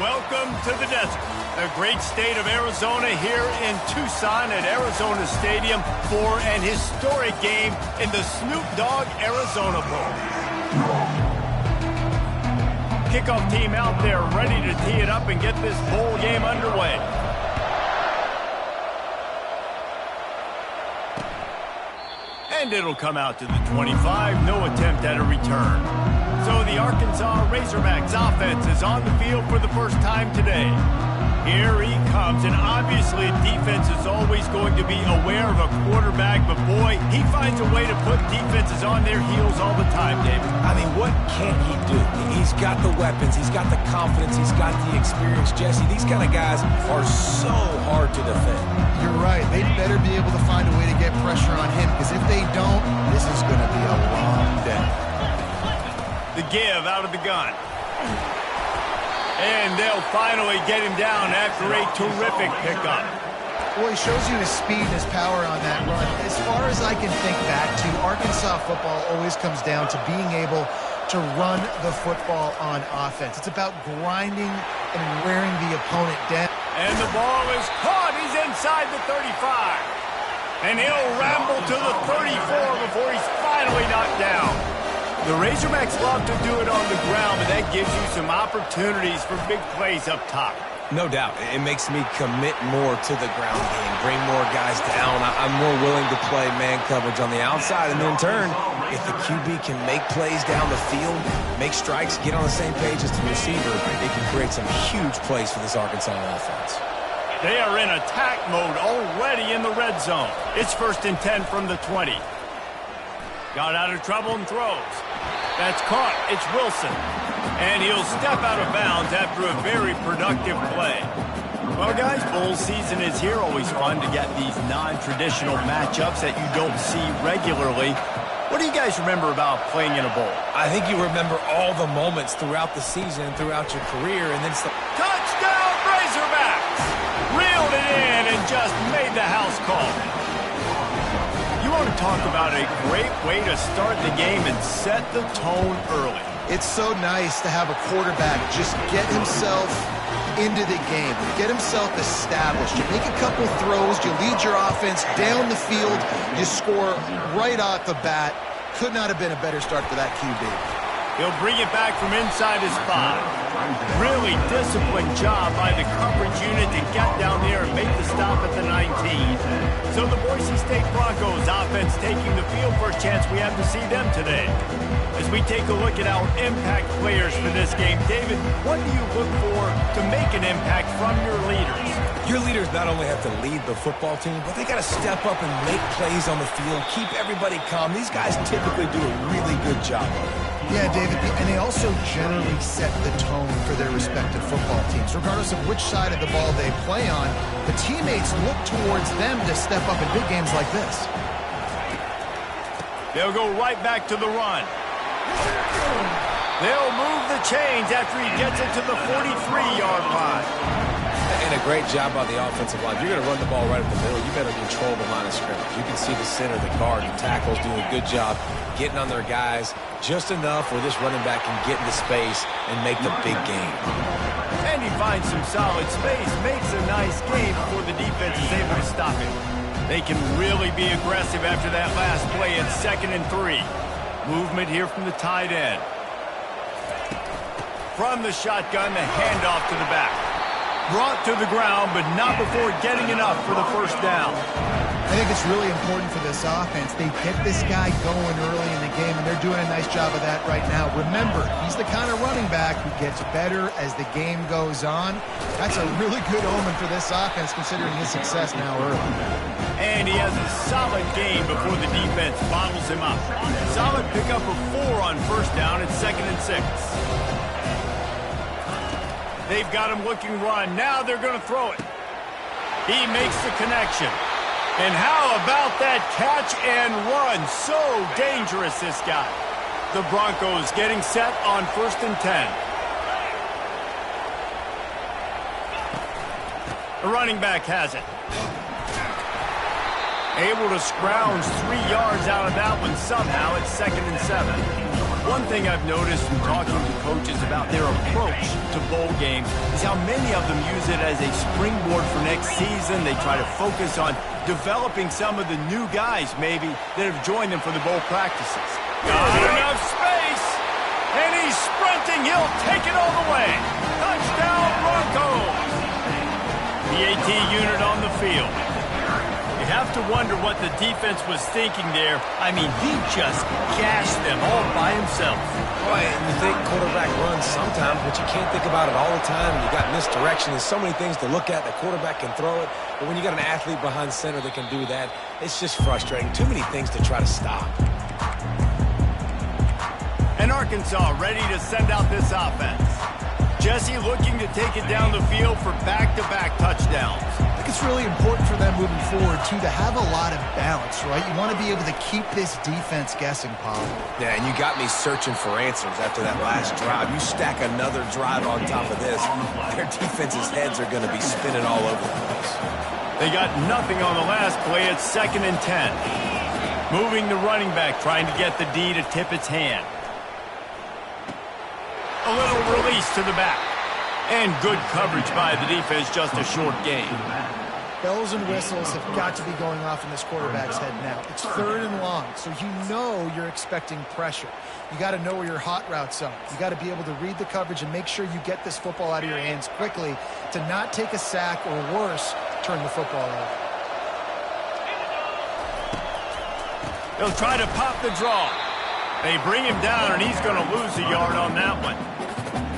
Welcome to the desert, the great state of Arizona, here in Tucson at Arizona Stadium for an historic game in the Snoop Dogg Arizona Bowl. Kickoff team out there ready to tee it up and get this bowl game underway. And it'll come out to the 25, no attempt at a return. So the Arkansas Razorbacks offense is on the field for the first time today. Here he comes, and obviously defense is always going to be aware of a quarterback, but boy, he finds a way to put defenses on their heels all the time, David. I mean, what can't he do? He's got the weapons, he's got the confidence, he's got the experience. Jesse, these kind of guys are so hard to defend. You're right. They better be able to find a way to get pressure on him, because if they don't, this is going to be a long day. The give out of the gun. And they'll finally get him down after a terrific pickup. Well, he shows you his speed and his power on that run. As far as I can think back to, Arkansas football always comes down to being able to run the football on offense. It's about grinding and wearing the opponent down. And the ball is caught. He's inside the 35. And he'll ramble to the 34 before he's finally knocked down. The Razorbacks love to do it on the ground, but that gives you some opportunities for big plays up top. No doubt. It makes me commit more to the ground game, bring more guys down. I'm more willing to play man coverage on the outside. And in turn, if the QB can make plays down the field, make strikes, get on the same page as the receiver, it can create some huge plays for this Arkansas offense. They are in attack mode already in the red zone. It's 1st and 10 from the 20. Got out of trouble and throws. That's caught. It's Wilson. And he'll step out of bounds after a very productive play. Well, guys, bowl season is here. Always fun to get these non-traditional matchups that you don't see regularly. What do you guys remember about playing in a bowl? I think you remember all the moments throughout the season, throughout your career, and then some... Touchdown, Razorbacks! Reeled it in and just made the house call. You want to talk about a great way to start the game and set the tone early. It's so nice to have a quarterback just get himself into the game, get himself established. You make a couple throws, you lead your offense down the field, you score right off the bat. Could not have been a better start for that QB. He'll bring it back from inside his 5. Really disciplined job by the coverage unit to get down there and make the stop at the 19. So the Boise State Broncos offense taking the field for a chance we have to see them today. As we take a look at our impact players for this game, David, what do you look for to make an impact from your leaders? Your leaders not only have to lead the football team, but they got to step up and make plays on the field, keep everybody calm. These guys typically do a really good job of it. Yeah, David, and they also generally set the tone for their respective football teams. Regardless of which side of the ball they play on, the teammates look towards them to step up in big games like this. They'll go right back to the run. They'll move the chains after he gets it to the 43-yard line. And a great job by the offensive line. If you're going to run the ball right up the middle, you better control the line of scrimmage. You can see the center, the guard, the tackles doing a good job getting on their guys just enough where this running back can get into space and make the big game. And he finds some solid space, makes a nice game before the defense is able to stop him. They can really be aggressive after that last play at 2nd and 3. Movement here from the tight end. From the shotgun, the handoff to the back. Brought to the ground, but not before getting enough for the first down. I think it's really important for this offense. They get this guy going early in the game, and they're doing a nice job of that right now. Remember, he's the kind of running back who gets better as the game goes on. That's a really good omen for this offense, considering his success now early. And he has a solid game before the defense bottles him up. Solid pickup of 4 on first down at 2nd and 6. They've got him looking run. Now they're going to throw it. He makes the connection. And how about that catch and run? So dangerous, this guy. The Broncos getting set on 1st and 10. The running back has it. Able to scrounge 3 yards out of that one somehow at 2nd and 7. One thing I've noticed from talking to coaches about their approach to bowl games is how many of them use it as a springboard for next season. They try to focus on developing some of the new guys, maybe, that have joined them for the bowl practices. Got enough space, and he's sprinting. He'll take it all the way. Touchdown, Broncos. The AT unit on the field. You have to wonder what the defense was thinking there. I mean, he just gashed them all by himself. Boy, you think quarterback runs sometimes, but you can't think about it all the time. You got misdirection. There's so many things to look at. The quarterback can throw it, but when you got an athlete behind center that can do that, it's just frustrating. Too many things to try to stop. And Arkansas ready to send out this offense. Jesse looking to take it down the field for back-to-back touchdowns. I think it's really important for them moving forward, too, to have a lot of balance, right? You want to be able to keep this defense guessing, Paul. Yeah, and you got me searching for answers after that last drive. You stack another drive on top of this, their defense's heads are going to be spinning all over the place. They got nothing on the last play. It's 2nd and 10. Moving the running back, trying to get the D to tip its hand. A little release to the back. And good coverage by the defense, just a short gain. Bells and whistles have got to be going off in this quarterback's head now. It's 3rd and long, so you know you're expecting pressure. You got to know where your hot routes are. You got to be able to read the coverage and make sure you get this football out of your hands quickly to not take a sack or worse, turn the football over. They'll try to pop the draw. They bring him down, and he's going to lose a yard on that one.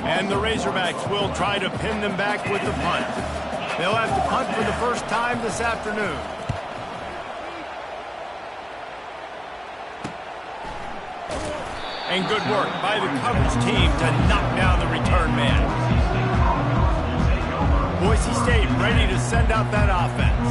And the Razorbacks will try to pin them back with the punt. They'll have to punt for the first time this afternoon. And good work by the coverage team to knock down the return man. Boise State ready to send out that offense.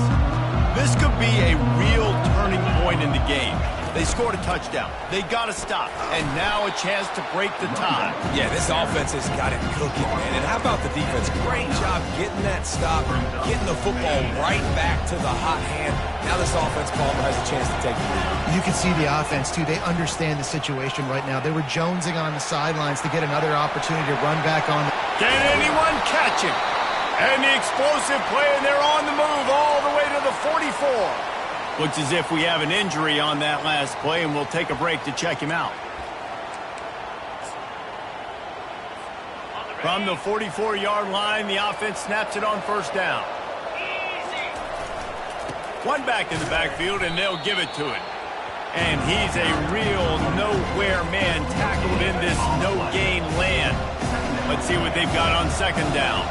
This could be a real turning point in the game. They scored a touchdown. They got to stop. And now a chance to break the tie. Yeah, this offense has got it cooking, man. And how about the defense? Great job getting that stop, getting the football right back to the hot hand. Now this offense, Palmer, has a chance to take the lead. You can see the offense, too. They understand the situation right now. They were jonesing on the sidelines to get another opportunity to run back on. Can anyone catch him? And the explosive play, and they're on the move all the way to the 44. Looks as if we have an injury on that last play, and we'll take a break to check him out. From the 44-yard line, the offense snaps it on 1st down. One back in the backfield, and they'll give it to him. And he's a real nowhere man tackled in this no-gain land. Let's see what they've got on 2nd down.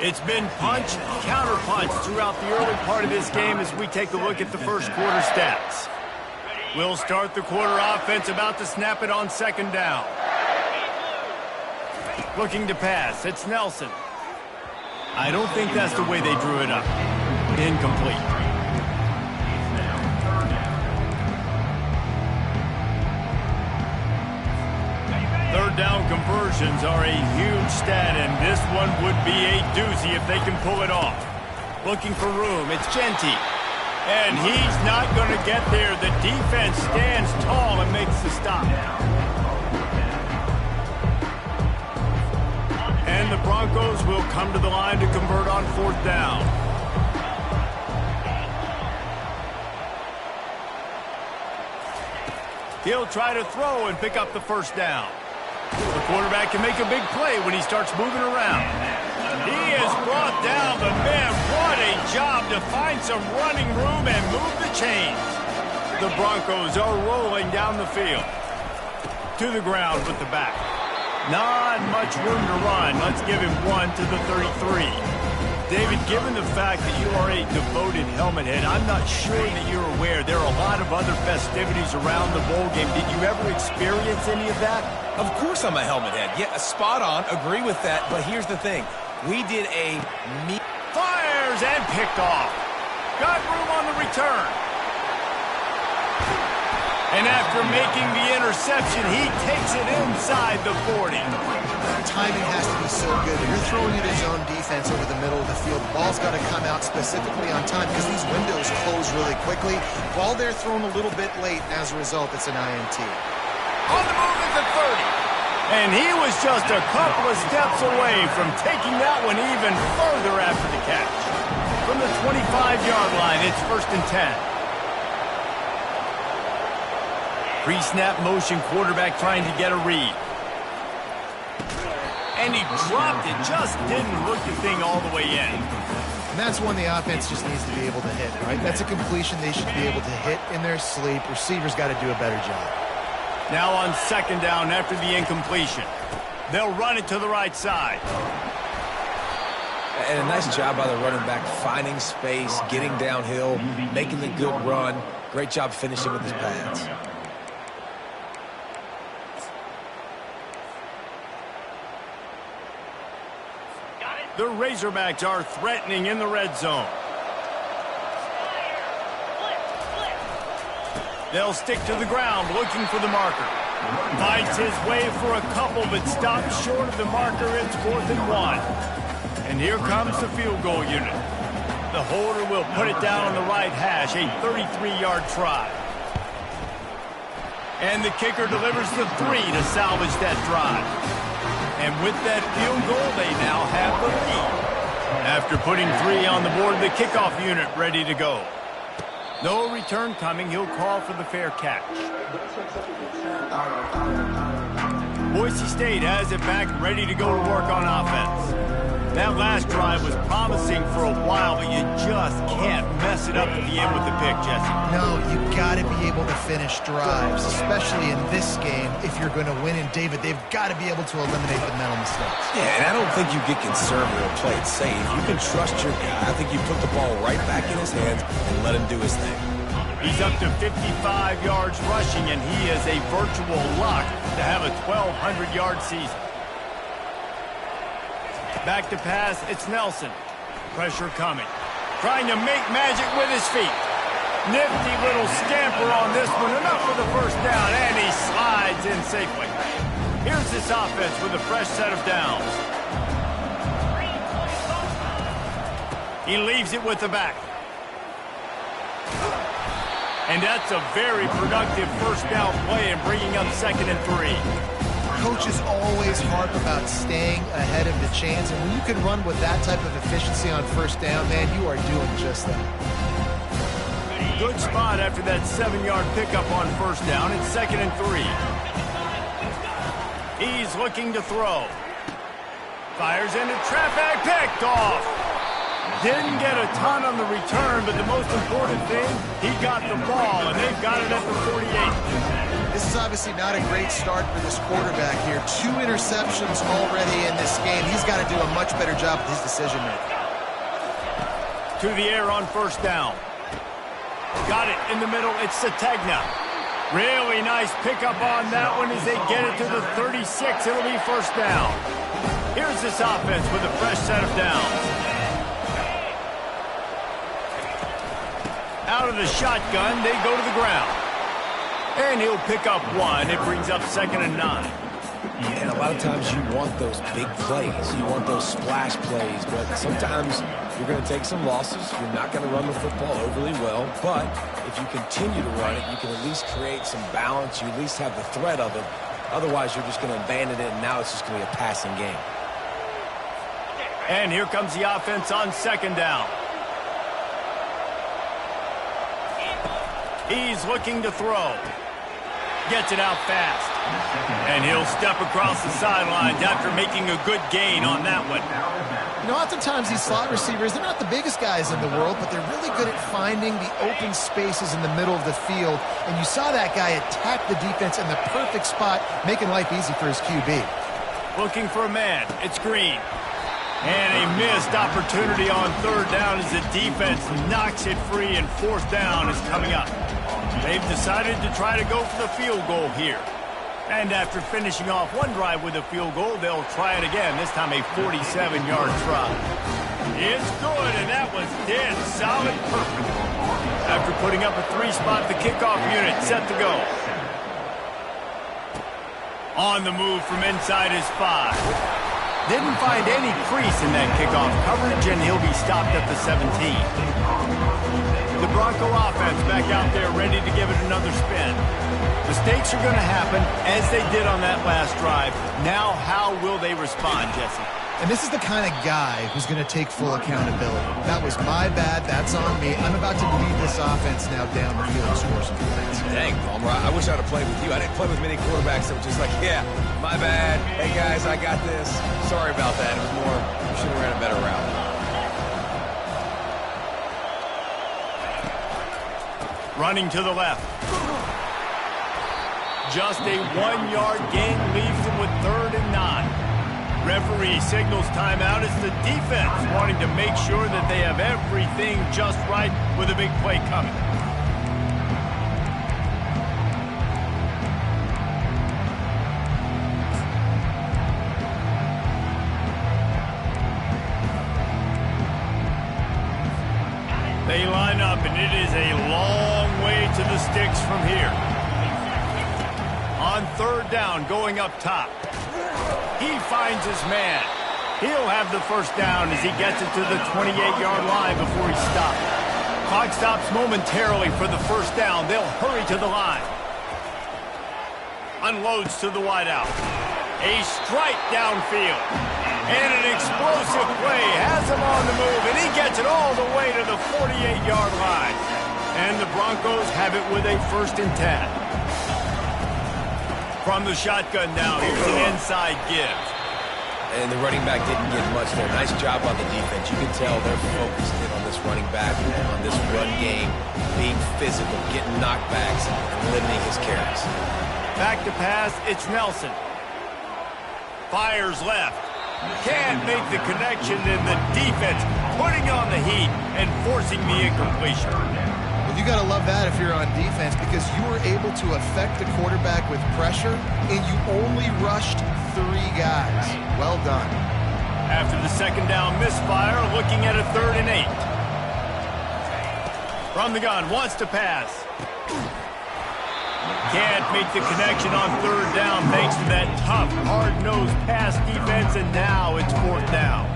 It's been punch, counter-punch throughout the early part of this game as we take a look at the first quarter stats. We'll start the quarter offense, about to snap it on 2nd down. Looking to pass, it's Nelson. I don't think that's the way they drew it up. Incomplete. Third down conversions are a huge stat, and this one would be a doozy if they can pull it off. Looking for room, it's Genty. And he's not going to get there. The defense stands tall and makes the stop. And the Broncos will come to the line to convert on 4th down. He'll try to throw and pick up the 1st down. The quarterback can make a big play when he starts moving around. He is brought down, but man, what a job to find some running room and move the chains. The Broncos are rolling down the field. To the ground with the back. Not much room to run. Let's give him one to the 33. David, given the fact that you are a devoted helmet head, I'm not sure that you're aware there are a lot of other festivities around the bowl game. Did you ever experience any of that? Of course I'm a helmet head. Yeah, spot on. Agree with that. But here's the thing. We did a... Fires and picked off. Got room on the return. And after making the interception, he takes it inside the 40. Timing has to be so good. If you're throwing it in zone defense over the middle of the field, the ball's got to come out specifically on time because these windows close really quickly. Ball there thrown a little bit late. As a result, it's an INT. On the move at the 30. And he was just a couple of steps away from taking that one even further after the catch. From the 25-yard line, it's 1st and 10. Pre-snap motion, quarterback trying to get a read. And he dropped it, just didn't hook the thing all the way in. And that's one the offense just needs to be able to hit, right? That's a completion they should be able to hit in their sleep. Receivers got to do a better job. Now on 2nd down after the incompletion. They'll run it to the right side. And a nice job by the running back, finding space, getting downhill, making the good run. Great job finishing with his pads. The Razorbacks are threatening in the red zone. They'll stick to the ground looking for the marker. Fights his way for a couple, but stops short of the marker. It's 4th and 1. And here comes the field goal unit. The holder will put it down on the right hash, a 33-yard try. And the kicker delivers the 3 to salvage that drive. And with that field goal, they now have the lead. After putting 3 on the board, the kickoff unit ready to go. No return coming. He'll call for the fair catch. Boise State has it back, ready to go to work on offense. That last drive was promising for a while, but you just can't mess it up at the end with the pick, Jesse. No, you've got to be able to finish drives, especially in this game. If you're going to win, and David, they've got to be able to eliminate the mental mistakes. Yeah, and I don't think you get conservative or play it safe. You can trust your guy. I think you put the ball right back in his hands and let him do his thing. He's up to 55 yards rushing, and he is a virtual lock to have a 1,200-yard season. Back to pass, it's Nelson. Pressure coming. Trying to make magic with his feet. Nifty little scamper on this one. Enough for the 1st down, and he slides in safely. Here's this offense with a fresh set of downs. He leaves it with the back. And that's a very productive 1st down play and bringing up 2nd and 3. Coaches always harp about staying ahead of the chance, and when you can run with that type of efficiency on 1st down, man, you are doing just that. Good spot after that 7-yard pickup on 1st down. It's 2nd and 3. He's looking to throw. Fires into traffic, picked off. Didn't get a ton on the return, but the most important thing, he got the ball, and they've got it at the 48. This is obviously not a great start for this quarterback here. 2 interceptions already in this game. He's got to do a much better job with his decision-making. To the air on 1st down. Got it in the middle. It's Sategna. Really nice pickup on that one as they get it to the 36. It'll be 1st down. Here's this offense with a fresh set of downs. Out of the shotgun, they go to the ground. And he'll pick up 1. It brings up 2nd and 9. And a lot of times you want those big plays. You want those splash plays. But sometimes you're going to take some losses. You're not going to run the football overly well. But if you continue to run it, you can at least create some balance. You at least have the threat of it. Otherwise, you're just going to abandon it, and now it's just going to be a passing game. And here comes the offense on 2nd down. He's looking to throw. Gets it out fast. And he'll step across the sidelines after making a good gain on that one. You know, oftentimes these slot receivers, they're not the biggest guys in the world, but they're really good at finding the open spaces in the middle of the field. And you saw that guy attack the defense in the perfect spot, making life easy for his QB. Looking for a man. It's Green. And a missed opportunity on 3rd down as the defense knocks it free, and 4th down is coming up. They've decided to try to go for the field goal here. And after finishing off one drive with a field goal, they'll try it again, this time a 47-yard try. It's good, and that was dead solid perfect. After putting up a three-spot, the kickoff unit set to go. On the move from inside his 5. Didn't find any crease in that kickoff coverage, and he'll be stopped at the 17. The Bronco offense back out there ready to give it another spin. Mistakes are going to happen, as they did on that last drive. Now, how will they respond, Jesse? And this is the kind of guy who's going to take full accountability. That was my bad. That's on me. I'm about to lead this offense now down the field and score some points. Dang, Palmer, I wish I'd have played with you. I didn't play with many quarterbacks that were just like, yeah, my bad. Hey, guys, I got this. Sorry about that. It was more, we should have ran a better route. Running to the left. Just a 1-yard gain leaves them with 3rd and 9. Referee signals timeout. It's the defense wanting to make sure that they have everything just right with a big play coming. They line up, and it is a long way to the sticks from here. On 3rd down, going up top. He finds his man. He'll have the first down as he gets it to the 28-yard line before he's stopped. Clock stops momentarily for the first down. They'll hurry to the line. Unloads to the wideout. A strike downfield. And an explosive play has him on the move, and he gets it all the way to the 48-yard line. And the Broncos have it with a 1st and 10. From the shotgun now, here's an inside give. And the running back didn't get much there. Nice job on the defense. You can tell they're focused in on this running back and on this run game, being physical, getting knockbacks, and limiting his carries. Back to pass, it's Nelson. Fires left. Can't make the connection, and the defense putting on the heat and forcing the incompletion. You got to love that if you're on defense, because you were able to affect the quarterback with pressure, and you only rushed 3 guys. Well done. After the 2nd down misfire, looking at a 3rd and 8. From the gun, wants to pass. Can't make the connection on 3rd down thanks to that tough, hard-nosed pass defense, and now it's 4th down.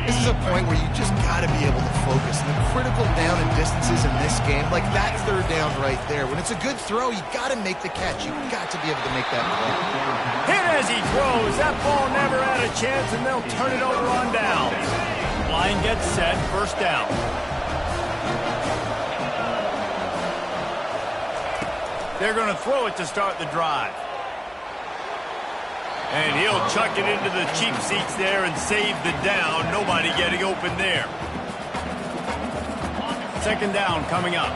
This is a point where you just got to be able to focus. And the critical down and distances in this game, like that 3rd down right there, when it's a good throw, you got to make the catch. You got to be able to make that play. Hit as he throws. That ball never had a chance, and they'll turn it over on downs. Line gets set, 1st down. They're going to throw it to start the drive. And he'll chuck it into the cheap seats there and save the down. Nobody getting open there. 2nd down coming up.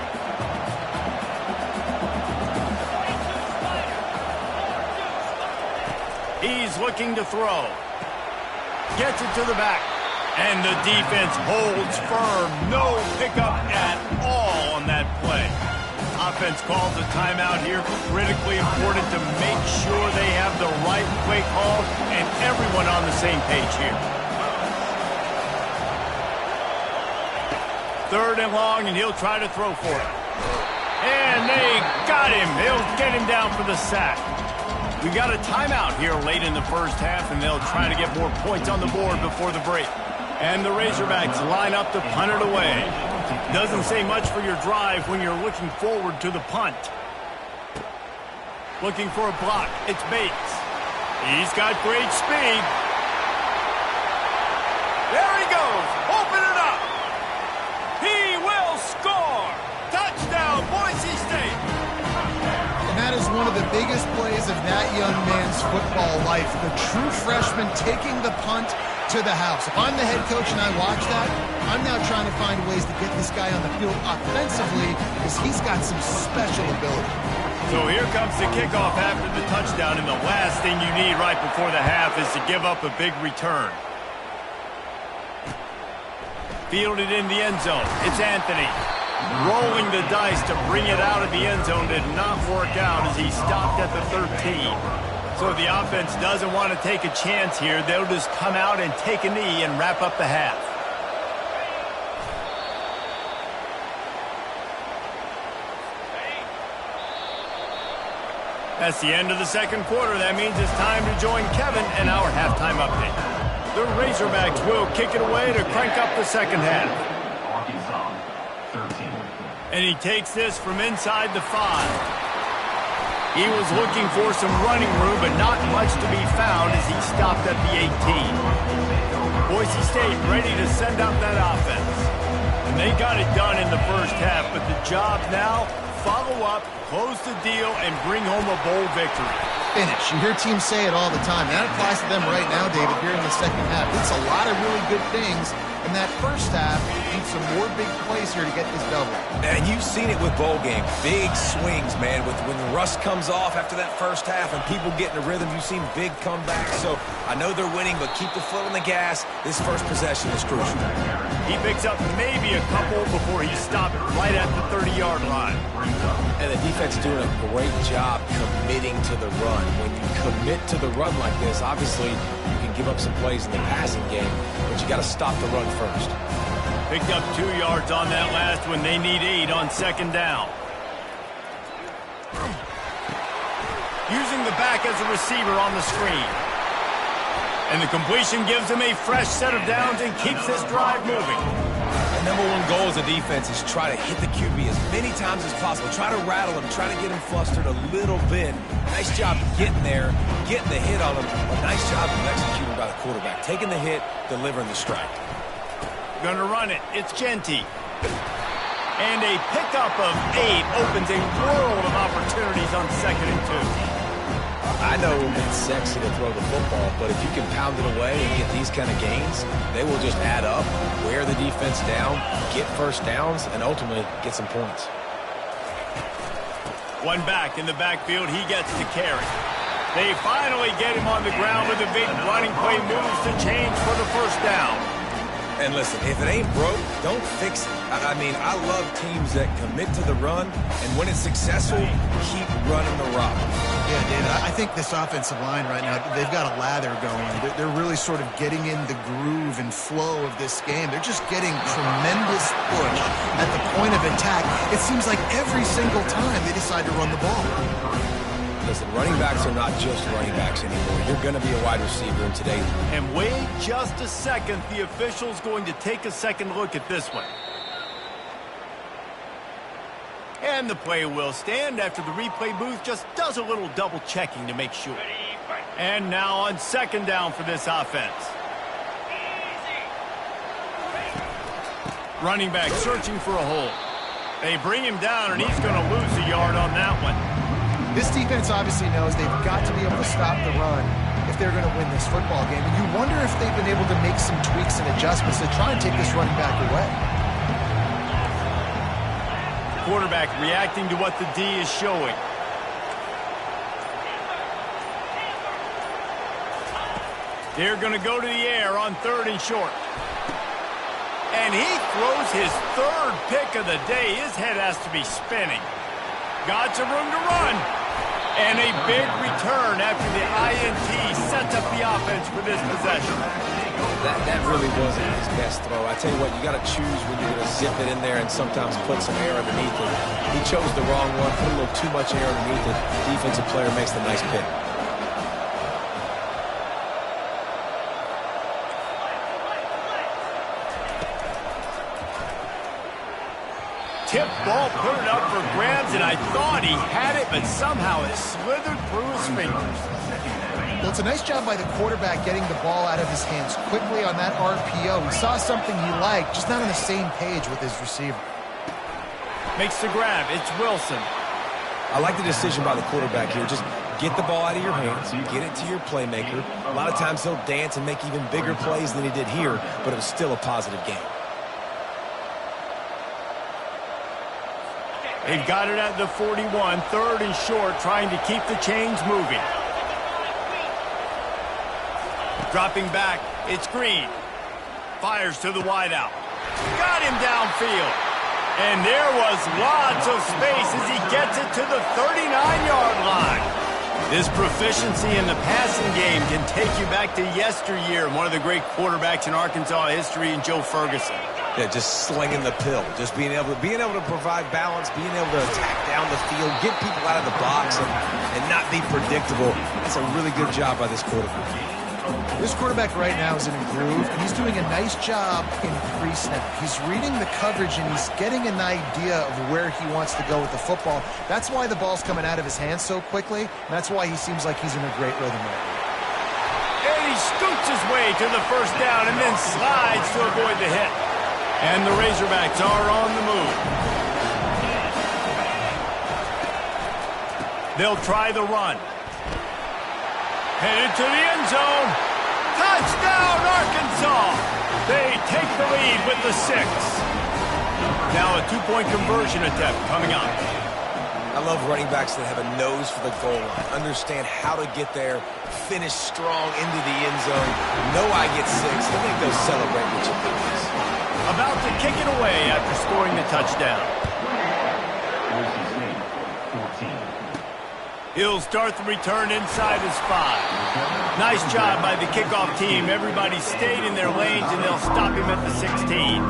He's looking to throw. Gets it to the back. And the defense holds firm. No pickup at all on that play. Offense calls a timeout here. Critically important to make sure they have the right play call and everyone on the same page here. 3rd and long, and he'll try to throw for it. And they got him. They'll get him down for the sack. We got a timeout here late in the 1st half, and they'll try to get more points on the board before the break. And the Razorbacks line up to punt it away. Doesn't say much for your drive when you're looking forward to the punt. Looking for a block. It's Bates. He's got great speed. There he goes. Open it up. He will score. Touchdown, Boise State. And that is one of the biggest plays of that young man's football life. The true freshman taking the punt to the house. If I'm the head coach and I watch that, I'm now trying to find ways to get this guy on the field offensively because he's got some special ability. So here comes the kickoff after the touchdown, and the last thing you need right before the half is to give up a big return. Fielded in the end zone. It's Anthony. Rolling the dice to bring it out of the end zone did not work out as he stopped at the 13. So the offense doesn't want to take a chance here. They'll just come out and take a knee and wrap up the half. That's the end of the second quarter. That means it's time to join Kevin and our halftime update. The Razorbacks will kick it away to crank up the second half. And he takes this from inside the 5. He was looking for some running room, but not much to be found as he stopped at the 18. Boise State ready to send out that offense. And they got it done in the first half, but the job now, follow up, close the deal, and bring home a bold victory. Finish. You hear teams say it all the time. That applies to them right now, David, here in the second half. It's a lot of really good things. In that first half, need some more big plays here to get this double. And you've seen it with bowl games. Big swings, man. When the rust comes off after that first half and people get in a rhythm, you've seen big comebacks. So I know they're winning, but keep the foot on the gas. This first possession is crucial. He picks up maybe a couple before he's stopped right at the 30-yard line. And the defense is doing a great job committing to the run. When you commit to the run like this, obviously you can give up some plays in the passing game, but you got to stop the run first. Picked up 2 yards on that last one. They need 8 on second down. Using the back as a receiver on the screen. And the completion gives him a fresh set of downs and keeps this drive moving. The number one goal as a defense is try to hit the QB as many times as possible. Try to rattle him, try to get him flustered a little bit. Nice job getting there, getting the hit on him. A nice job of executing by the quarterback. Taking the hit, delivering the strike. Gonna run it. It's Genty. And a pickup of 8 opens a world of opportunities on 2nd and 2. I know it's sexy to throw the football, but if you can pound it away and get these kind of gains, they will just add up, wear the defense down, get first downs, and ultimately get some points. One back in the backfield, he gets to carry. They finally get him on the ground with a big running play, moves the change for the first down. And listen, if it ain't broke, don't fix it. I mean, I love teams that commit to the run, and when it's successful, keep running the rock. Yeah, David, I think this offensive line right now, they've got a lather going. They're really sort of getting in the groove and flow of this game. They're just getting tremendous push at the point of attack. It seems like every single time they decide to run the ball. Listen, running backs are not just running backs anymore. You're going to be a wide receiver in today's. And wait just a second. The official's going to take a second look at this one. And the play will stand after the replay booth just does a little double checking to make sure. And now on second down for this offense. Running back searching for a hole. They bring him down, and he's going to lose a yard on that one. This defense obviously knows they've got to be able to stop the run if they're going to win this football game. And you wonder if they've been able to make some tweaks and adjustments to try and take this running back away. Quarterback reacting to what the D is showing. They're going to go to the air on 3rd and short. And he throws his 3rd pick of the day. His head has to be spinning. Got some room to run. And a big return after the INT sets up the offense for this possession. That really wasn't his best throw. I tell you what, you got to choose when you're going to zip it in there and sometimes put some air underneath it. He chose the wrong one, put a little too much air underneath it. Defensive player makes the nice pick. Tip ball, put it up for grabs, and I thought he had it, but somehow it slithered through his fingers. Well, it's a nice job by the quarterback getting the ball out of his hands quickly on that RPO. He saw something he liked, just not on the same page with his receiver. Makes the grab. It's Wilson. I like the decision by the quarterback here. Just get the ball out of your hands, get it to your playmaker. A lot of times he'll dance and make even bigger plays than he did here, but it was still a positive game. They've got it at the 41, 3rd and short, trying to keep the chains moving. Dropping back, it's Green. Fires to the wideout. Got him downfield. And there was lots of space as he gets it to the 39-yard line. This proficiency in the passing game can take you back to yesteryear, one of the great quarterbacks in Arkansas history, in Joe Ferguson. Yeah, just slinging the pill, just being able to provide balance, being able to attack down the field, get people out of the box, and not be predictable. That's a really good job by this quarterback. This quarterback right now is in a groove, and he's doing a nice job in pre-snap. He's reading the coverage, and he's getting an idea of where he wants to go with the football. That's why the ball's coming out of his hands so quickly, and that's why he seems like he's in a great rhythm right now. And he scoots his way to the first down and then slides to avoid the hit. And the Razorbacks are on the move. They'll try the run. Headed to the end zone. Touchdown, Arkansas! They take the lead with the 6. Now a 2-point conversion attempt coming up. I love running backs that have a nose for the goal line, understand how to get there, finish strong into the end zone, know I get 6, and then go celebrate with your boys. About to kick it away after scoring the touchdown. He'll start the return inside his 5. Nice job by the kickoff team. Everybody stayed in their lanes, and they'll stop him at the 16.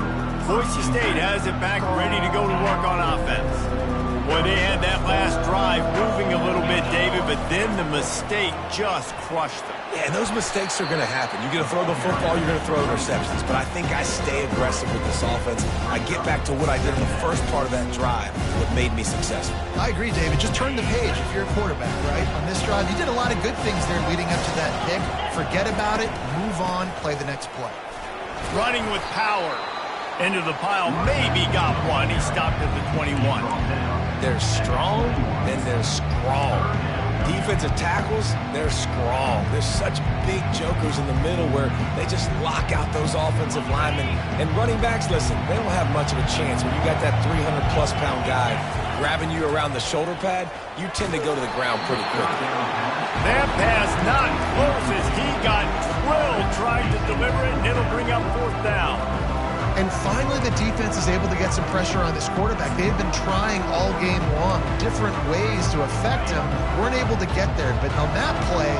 Boise State has it back ready to go to work on offense. Boy, they had that last drive moving a little bit, David, but then the mistake just crushed them. Yeah, and those mistakes are going to happen. You're going to throw the football, you're going to throw interceptions. But I think I stay aggressive with this offense. I get back to what I did in the first part of that drive, what made me successful. I agree, David. Just turn the page if you're a quarterback, right? On this drive, you did a lot of good things there leading up to that pick. Forget about it, move on, play the next play. Running with power. Into the pile, maybe got one. He stopped at the 21. They're strong, and they're strong. Defensive tackles, they're strong. There's such big jokers in the middle where they just lock out those offensive linemen. And running backs, listen, they don't have much of a chance. When you got that 300-plus pound guy grabbing you around the shoulder pad, you tend to go to the ground pretty quickly. That pass not close as he got drilled trying to deliver it, and it'll bring up 4th down. And finally, the defense is able to get some pressure on this quarterback. They've been trying all game long different ways to affect him. Weren't able to get there. But on that play,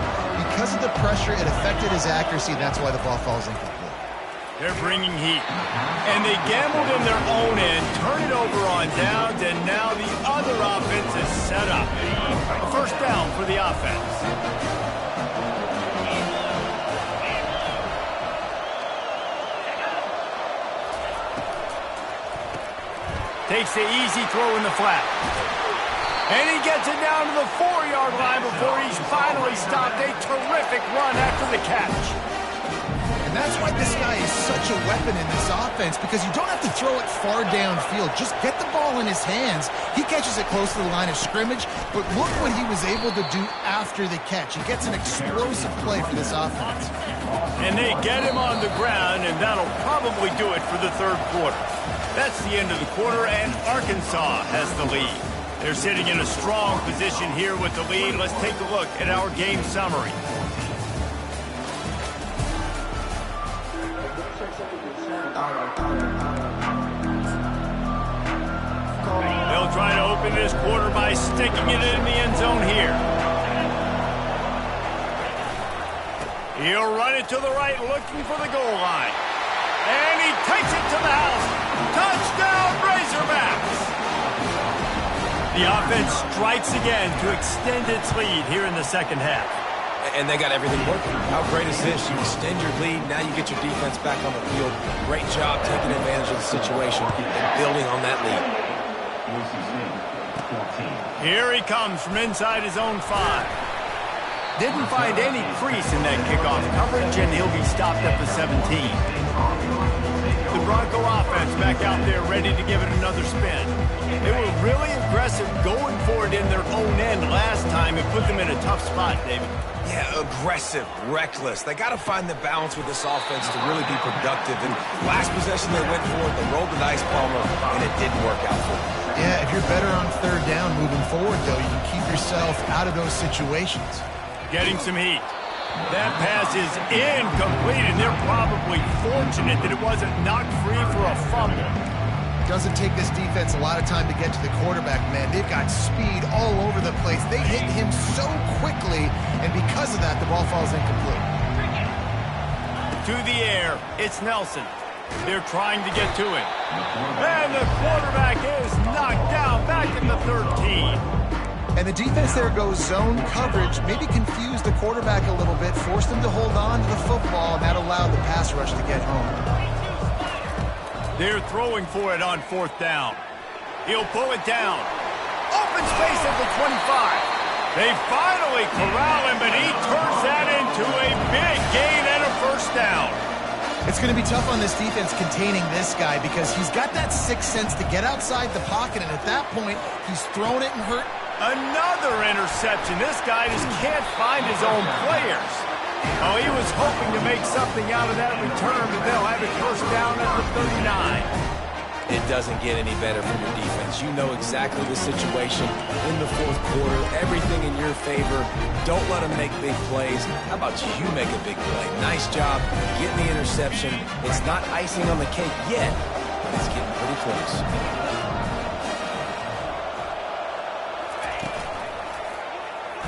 because of the pressure, it affected his accuracy. That's why the ball falls incomplete. They're bringing heat. And they gambled in their own end, turn it over on downs, and now the other offense is set up. A 1st down for the offense. Takes the easy throw in the flat. And he gets it down to the 4-yard line before he's finally stopped. A terrific run after the catch. And that's why this guy is such a weapon in this offense, because you don't have to throw it far downfield. Just get the ball in his hands. He catches it close to the line of scrimmage, but look what he was able to do after the catch. He gets an explosive play for this offense. And they get him on the ground, and that'll probably do it for the 3rd quarter. That's the end of the quarter, and Arkansas has the lead. They're sitting in a strong position here with the lead. Let's take a look at our game summary. They'll try to open this quarter by sticking it in the end zone here. He'll run it to the right, looking for the goal line. And he takes it to the house. Touchdown, Razorbacks! The offense strikes again to extend its lead here in the 2nd half. And they got everything working. How great is this? You extend your lead, now you get your defense back on the field. Great job taking advantage of the situation and building on that lead. Here he comes from inside his own 5. Didn't find any crease in that kickoff coverage, and he'll be stopped at the 17. The Bronco offense back out there ready to give it another spin. They were really aggressive going for it in their own end last time. It put them in a tough spot, David. Yeah, aggressive, reckless. They got to find the balance with this offense to really be productive. And last possession they went for it, they rolled the dice, Palmer, and it didn't work out for them. Yeah, if you're better on 3rd down moving forward, though, you can keep yourself out of those situations. Getting some heat. That pass is incomplete, and they're probably fortunate that it wasn't knocked free for a fumble. Doesn't take this defense a lot of time to get to the quarterback, man. They've got speed all over the place. They hit him so quickly, and because of that, the ball falls incomplete. To the air, it's Nelson. They're trying to get to him. And the quarterback is knocked down back in the 13. And the defense there goes zone coverage, maybe confused the quarterback a little bit, forced him to hold on to the football, and that allowed the pass rush to get home. They're throwing for it on 4th down. He'll pull it down. Open space at the 25. They finally corral him, but he turns that into a big gain and a 1st down. It's going to be tough on this defense containing this guy because he's got that sixth sense to get outside the pocket, and at that point, he's thrown it and hurt. Another interception. This guy just can't find his own players. Oh, he was hoping to make something out of that return, but they'll have it 1st down at the 39. It doesn't get any better from your defense. You know exactly the situation in the 4th quarter. Everything in your favor. Don't let them make big plays. How about you make a big play? Nice job getting the interception. It's not icing on the cake yet, but it's getting pretty close.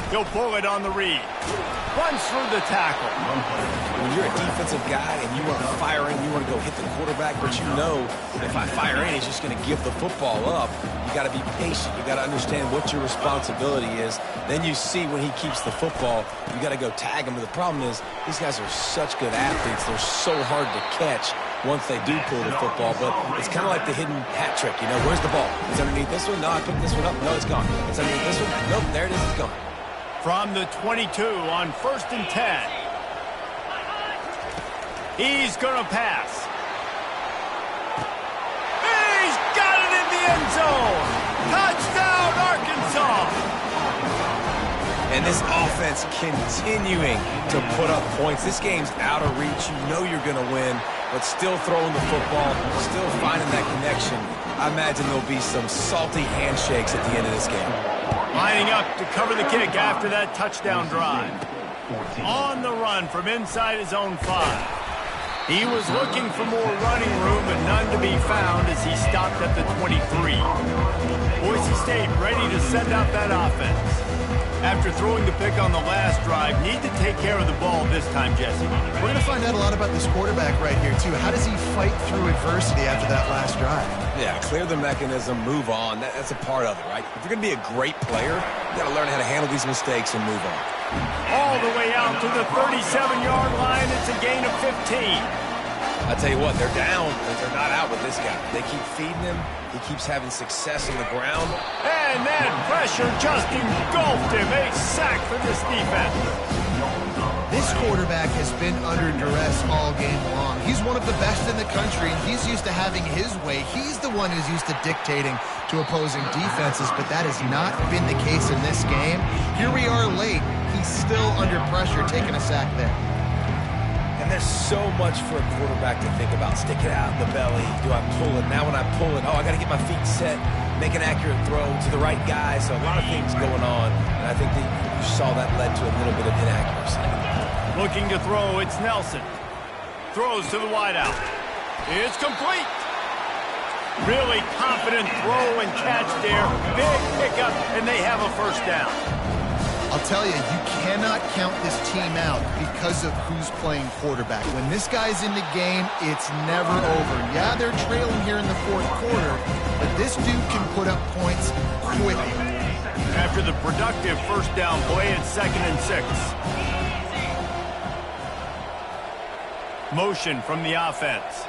He'll pull it on the read. Runs through the tackle. When you're a defensive guy and you want to fire in, you want to go hit the quarterback, but you know if I fire in, he's just going to give the football up. You got to be patient. You got to understand what your responsibility is. Then you see when he keeps the football, you got to go tag him. But the problem is these guys are such good athletes. They're so hard to catch once they do pull the football. But it's kind of like the hidden hat trick. You know, where's the ball? It's underneath this one. No, I picked this one up. No, it's gone. It's underneath this one. Nope, there it is. It's gone. From the 22 on 1st and 10. He's going to pass. He's got it in the end zone. Touchdown, Arkansas. And this offense continuing to put up points. This game's out of reach. You know you're going to win, but still throwing the football, still finding that connection. I imagine there'll be some salty handshakes at the end of this game. Lining up to cover the kick after that touchdown drive. On the run from inside his own 5. He was looking for more running room, but none to be found as he stopped at the 23. Boise State ready to send out that offense. After throwing the pick on the last drive, need to take care of the ball this time, Jesse. We're going to find out a lot about this quarterback right here, too. How does he fight through adversity after that last drive? Yeah, clear the mechanism, move on. That's a part of it, right? If you're going to be a great player, you got to learn how to handle these mistakes and move on. All the way out to the 37-yard line. It's a gain of 15. I tell you what, they're down, but they're not out with this guy. They keep feeding him. He keeps having success on the ground. And that pressure just engulfed him. A sack for this defense. This quarterback has been under duress all game long. He's one of the best in the country, and he's used to having his way. He's the one who's used to dictating to opposing defenses, but that has not been the case in this game. Here we are late. He's still under pressure, taking a sack there. And there's so much for a quarterback to think about. Stick it out in the belly. Do I pull it? Now when I pull it, I got to get my feet set, make an accurate throw to the right guy. So a lot of things going on. And I think that you saw that led to a little bit of inaccuracy. Looking to throw, it's Nelson. Throws to the wideout. It's complete. Really confident throw and catch there. Big pickup, and they have a 1st down. I'll tell you, you cannot count this team out because of who's playing quarterback. When this guy's in the game, it's never over. Yeah, they're trailing here in the 4th quarter, but this dude can put up points quickly. After the productive 1st down play, it's 2nd and 6. Motion from the offense.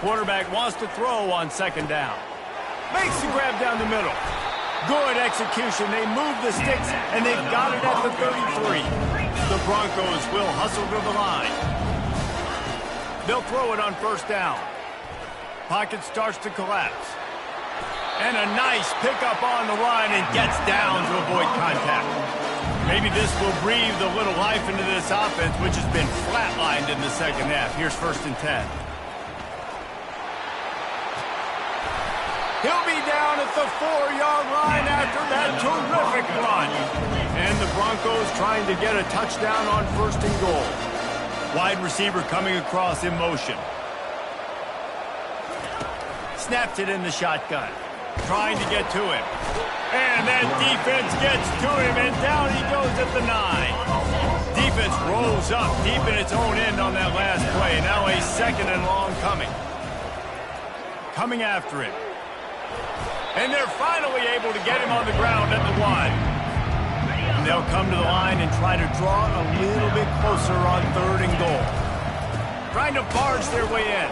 Quarterback wants to throw on 2nd down. Makes the grab down the middle. Good execution. They move the sticks, and they've got it at the 33. The Broncos will hustle to the line. They'll throw it on 1st down. Pocket starts to collapse. And a nice pickup on the line and gets down to avoid contact. Maybe this will breathe a little life into this offense, which has been flatlined in the 2nd half. Here's 1st and 10. He'll be down at the 4-yard line after that terrific run. And the Broncos trying to get a touchdown on 1st and goal. Wide receiver coming across in motion. Snaps it in the shotgun. Trying to get to him. And that defense gets to him, and down he goes at the 9. defense rolls up deep in its own end on that last play. Now a 2nd and long coming. Coming after him. And they're finally able to get him on the ground at the 1. And they'll come to the line and try to draw a little bit closer on 3rd and goal. Trying to barge their way in.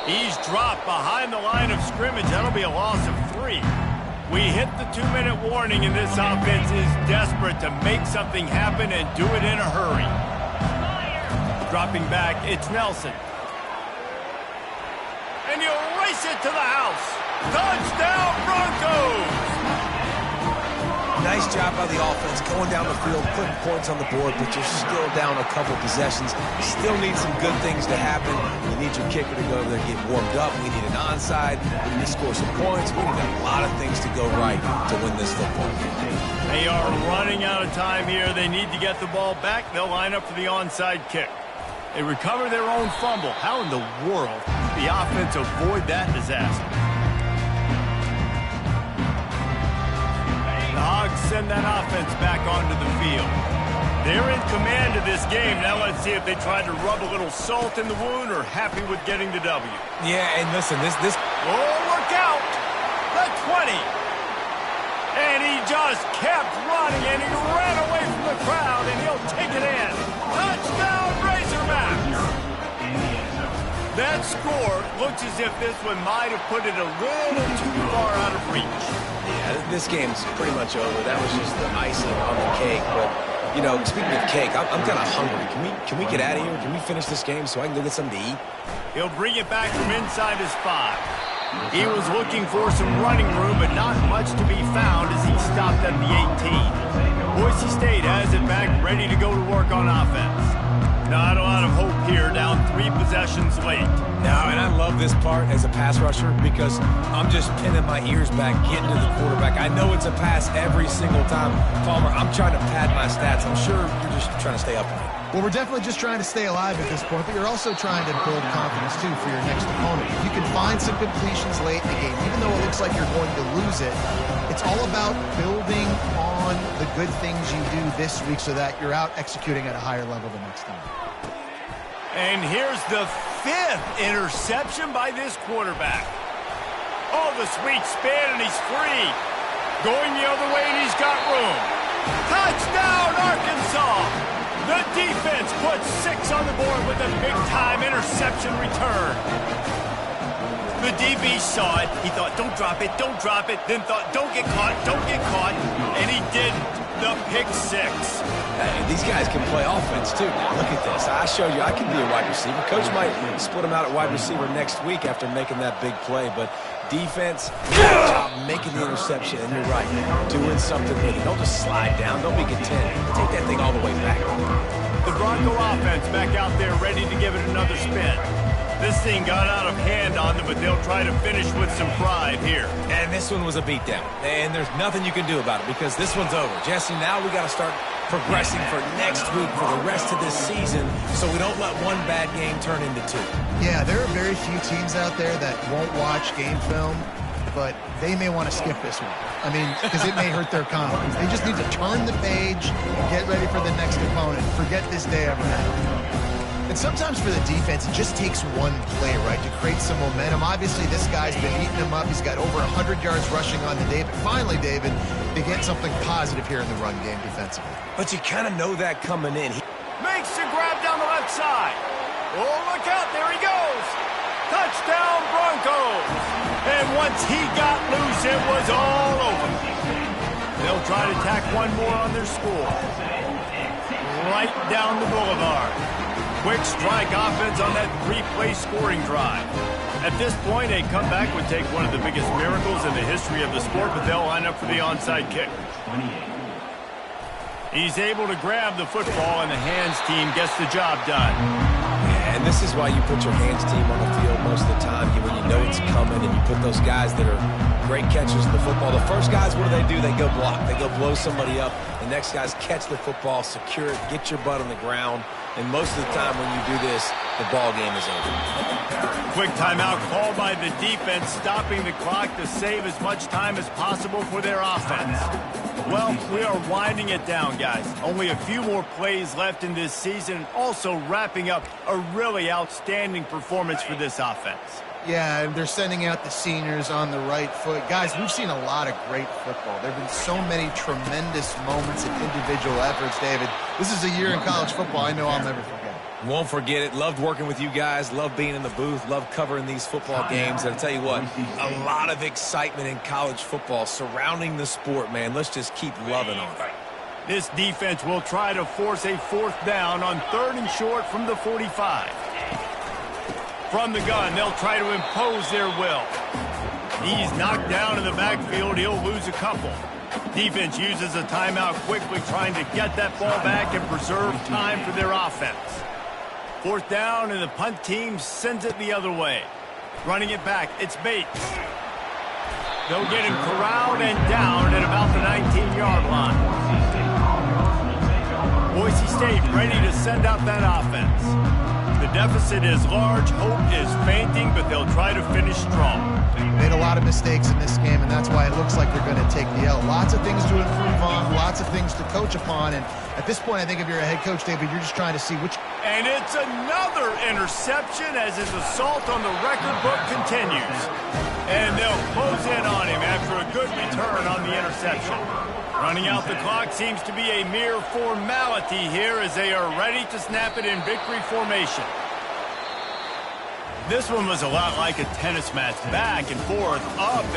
He's dropped behind the line of scrimmage. That'll be a loss of 3. We hit the 2-minute warning, and this offense is desperate to make something happen and do it in a hurry. Dropping back, it's Nelson. And you race it to the house. Touchdown, Broncos! Nice job by the offense going down the field, putting points on the board, but you're still down a couple possessions. You still need some good things to happen. You need your kicker to go over there, get warmed up. We need an onside. We need to score some points. We need a lot of things to go right to win this football game. They are running out of time here. They need to get the ball back. They'll line up for the onside kick. They recover their own fumble. How in the world did the offense avoid that disaster? The Hogs send that offense back onto the field. They're in command of this game. Now let's see if they try to rub a little salt in the wound or happy with getting the W. Yeah, and listen, this... Oh, look out! The 20! And he just kept running, and he ran away from the crowd, and he'll take it in. Touchdown, Razorbacks! That score looks as if this one might have put it a little too far out of reach. Yeah, this game's pretty much over. That was just the icing on the cake. But, you know, speaking of cake, I'm kind of hungry. Can we get out of here? Can we finish this game so I can go get something to eat? He'll bring it back from inside his 5. He was looking for some running room, but not much to be found as he stopped at the 18. Boise State has it back, ready to go to work on offense. Not a lot of hope here, down 3 possessions late. No, and I love this part as a pass rusher because I'm just pinning my ears back, getting to the quarterback. I know it's a pass every single time. Palmer, I'm trying to pad my stats. I'm sure you're just trying to stay up on it. Well, we're definitely just trying to stay alive at this point, but you're also trying to build confidence, too, for your next opponent. If you can find some completions late in the game, even though it looks like you're going to lose it, it's all about building on the good things you do this week so that you're out executing at a higher level the next time. And here's the 5th interception by this quarterback. Oh, the sweet spin, and he's free. Going the other way, and he's got room. Touchdown, Arkansas! The defense puts 6 on the board with a big-time interception return. The DB saw it. He thought, don't drop it, don't drop it. Then thought, don't get caught, and he didn't. The pick 6. These guys can play offense, too. Look at this. I showed you I can be a wide receiver. Coach might split him out at wide receiver next week after making that big play, but defense, good job making the interception, and you're right, doing something with it. Don't just slide down. Don't be content. Take that thing all the way back. The Bronco offense back out there ready to give it another spin. This thing got out of hand on them, but they'll try to finish with some pride here. And this one was a beatdown, and there's nothing you can do about it because this one's over. Jesse, now we got to start progressing for next week for the rest of this season so we don't let one bad game turn into 2. Yeah, there are very few teams out there that won't watch game film, but they may want to skip this one. I mean, because it may hurt their confidence. They just need to turn the page and get ready for the next opponent. Forget this day ever happened. And sometimes for the defense, it just takes one play, right, to create some momentum. Obviously, this guy's been eating him up. He's got over 100 yards rushing on the day. But finally, David, they get something positive here in the run game defensively. But you kind of know that coming in. Makes the grab down the left side. Oh, look out. There he goes. Touchdown, Broncos. And once he got loose, it was all over. They'll try to tack one more on their score. Right down the boulevard. Quick strike offense on that 3-play scoring drive. At this point, a comeback would take one of the biggest miracles in the history of the sport, but they'll line up for the onside kick. He's able to grab the football, and the hands team gets the job done. Yeah, and this is why you put your hands team on the field most of the time when you know it's coming, and you put those guys that are great catchers of the football. The first guys, what do? They go block. They go blow somebody up. The next guys catch the football, secure it, get your butt on the ground. And most of the time when you do this, the ball game is over. Quick timeout called by the defense, stopping the clock to save as much time as possible for their offense. Well, we are winding it down, guys. Only a few more plays left in this season, also wrapping up a really outstanding performance for this offense. Yeah, and they're sending out the seniors on the right foot. Guys, we've seen a lot of great football. There have been so many tremendous moments and individual efforts, David. This is a year in college football I know I'll never forget. Won't forget it. Loved working with you guys. Loved being in the booth. Loved covering these football games. And I'll tell you what, a lot of excitement in college football surrounding the sport, man. Let's just keep loving on it. This defense will try to force a 4th down on 3rd and short from the 45. From the gun, they'll try to impose their will. He's knocked down in the backfield. He'll lose a couple. Defense uses a timeout quickly, trying to get that ball back and preserve time for their offense. 4th down, and the punt team sends it the other way. Running it back, it's Bates. They'll get him corralled and down at about the 19-yard line. Boise State ready to send out that offense. The deficit is large, hope is fainting, but they'll try to finish strong. Made a lot of mistakes in this game, and that's why it looks like they're going to take the L. Lots of things to improve on, lots of things to coach upon, and at this point, I think if you're a head coach, David, you're just trying to see which... And it's another interception as his assault on the record book continues. And they'll close in on him after a good return on the interception. Running out the clock seems to be a mere formality here as they are ready to snap it in victory formation. This one was a lot like a tennis match, back and forth, up and